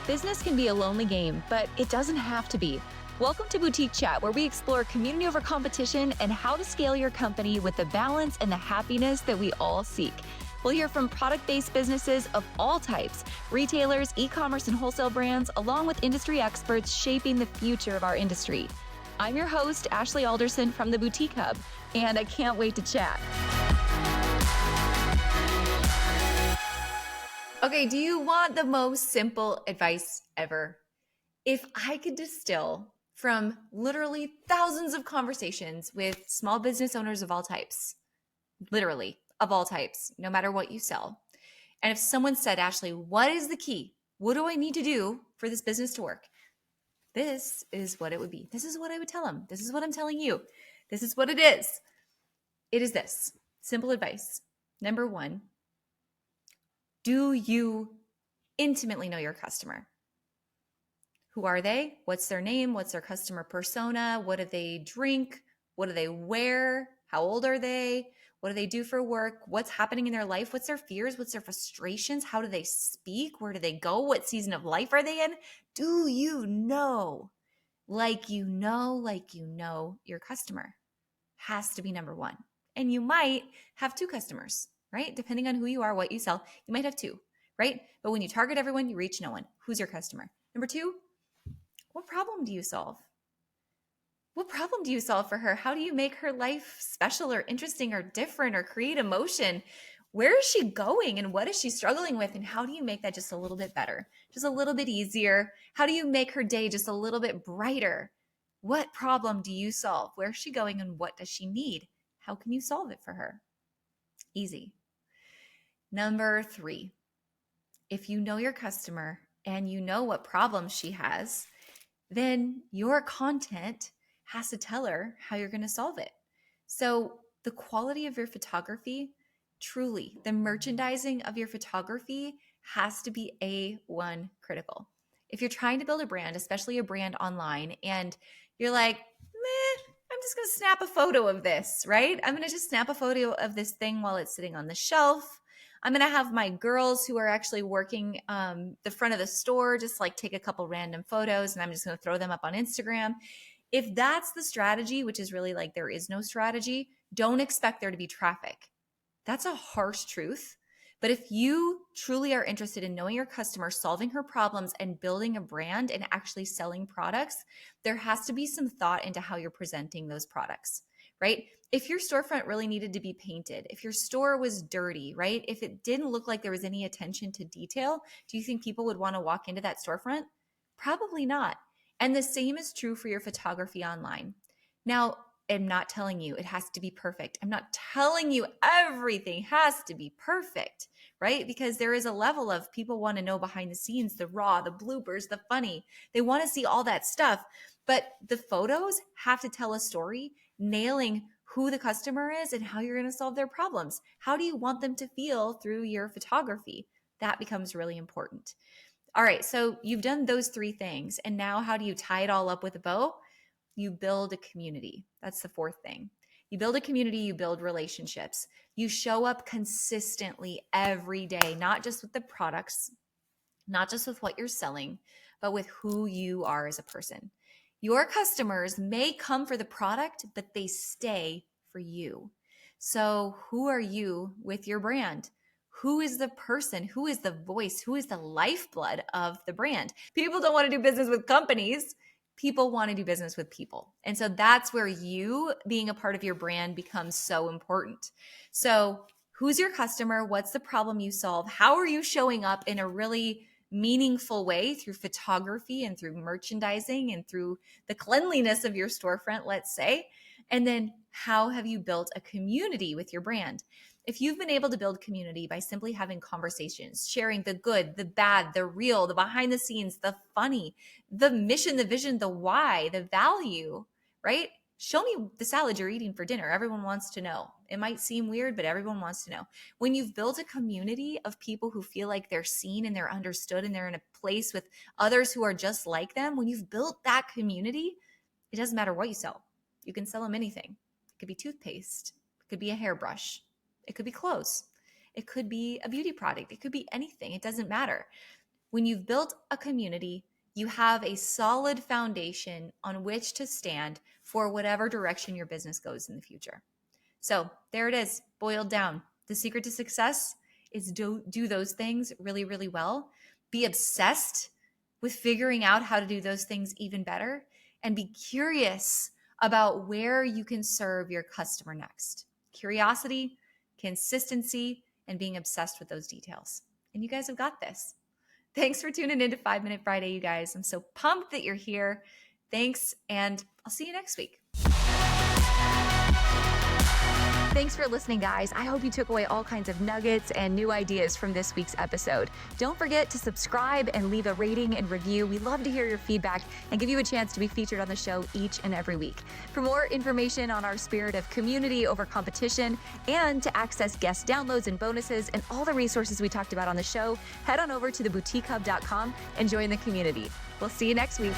Business can be a lonely game, but it doesn't have to be. Welcome to Boutique Chat, where we explore community over competition and how to scale your company with the balance and the happiness that we all seek. We'll hear from product-based businesses of all types, retailers, e-commerce and wholesale brands, along with industry experts shaping the future of our industry. I'm your host, Ashley Alderson from the Boutique Hub, and I can't wait to chat. Okay, do you want the most simple advice ever? If I could distill from literally thousands of conversations with small business owners of all types, literally of all types, no matter what you sell. And if someone said, Ashley, what is the key? What do I need to do for this business to work? This is what it would be. This is what I would tell them. This is what I'm telling you. This is what it is. It is this simple advice. Number one, do you intimately know your customer? Who are they? What's their name? What's their customer persona? What do they drink? What do they wear? How old are they? What do they do for work? What's happening in their life? What's their fears? What's their frustrations? How do they speak? Where do they go? What season of life are they in? Do you know? Like you know your customer. Has to be number one. And you might have two customers, right? Depending on who you are, what you sell, you might have two, right? But when you target everyone, you reach no one. Who's your customer? Number two, what problem do you solve? What problem do you solve for her? How do you make her life special or interesting or different or create emotion? Where is she going and what is she struggling with? And how do you make that just a little bit better, just a little bit easier? How do you make her day just a little bit brighter? What problem do you solve? Where is she going and what does she need? How can you solve it for her? Easy. Number three, if you know your customer and you know what problems she has, then your content has to tell her how you're going to solve it. So the quality of your photography, truly, the merchandising of your photography has to be A1 critical. If you're trying to build a brand, especially a brand online, and you're like, I'm just going to snap a photo of this, right? I'm going to just snap a photo of this thing while it's sitting on the shelf. I'm going to have my girls who are actually working the front of the store just like take a couple random photos and I'm just going to throw them up on Instagram. If that's the strategy, which is really like there is no strategy, don't expect there to be traffic. That's a harsh truth. But if you truly are interested in knowing your customer, solving her problems, and building a brand and actually selling products, there has to be some thought into how you're presenting those products, right? If your storefront really needed to be painted, if your store was dirty, right? If it didn't look like there was any attention to detail, do you think people would want to walk into that storefront? Probably not. And the same is true for your photography online. Now, I'm not telling you it has to be perfect. I'm not telling you everything has to be perfect, right? Because there is a level of people want to know behind the scenes, the raw, the bloopers, the funny. They want to see all that stuff. But the photos have to tell a story, nailing who the customer is and how you're going to solve their problems. How do you want them to feel through your photography? That becomes really important. All right, so you've done those three things. And now how do you tie it all up with a bow? You build a community. That's the fourth thing. You build a community, you build relationships. You show up consistently every day, not just with the products, not just with what you're selling, but with who you are as a person. Your customers may come for the product, but they stay for you. So who are you with your brand? Who is the person? Who is the voice? Who is the lifeblood of the brand? People don't want to do business with companies. People want to do business with people. And so that's where you being a part of your brand becomes so important. So who's your customer? What's the problem you solve? How are you showing up in a really meaningful way through photography and through merchandising and through the cleanliness of your storefront, let's say? And then how have you built a community with your brand? If you've been able to build community by simply having conversations, sharing the good, the bad, the real, the behind the scenes, the funny, the mission, the vision, the why, the value, right? Show me the salad you're eating for dinner. Everyone wants to know. It might seem weird, but everyone wants to know. When you've built a community of people who feel like they're seen and they're understood and they're in a place with others who are just like them, when you've built that community, it doesn't matter what you sell. You can sell them anything. It could be toothpaste. It could be a hairbrush. It could be clothes. It could be a beauty product. It could be anything. It doesn't matter. When you've built a community, you have a solid foundation on which to stand for whatever direction your business goes in the future. So there it is, boiled down. The secret to success is do those things really, really well. Be obsessed with figuring out how to do those things even better, and be curious about where you can serve your customer next. Curiosity, consistency, and being obsessed with those details. And you guys have got this. Thanks for tuning in to 5 Minute Friday, you guys. I'm so pumped that you're here. Thanks, and I'll see you next week. Thanks for listening, guys. I hope you took away all kinds of nuggets and new ideas from this week's episode. Don't forget to subscribe and leave a rating and review. We love to hear your feedback and give you a chance to be featured on the show each and every week. For more information on our spirit of community over competition and to access guest downloads and bonuses and all the resources we talked about on the show, head on over to theboutiquehub.com and join the community. We'll see you next week.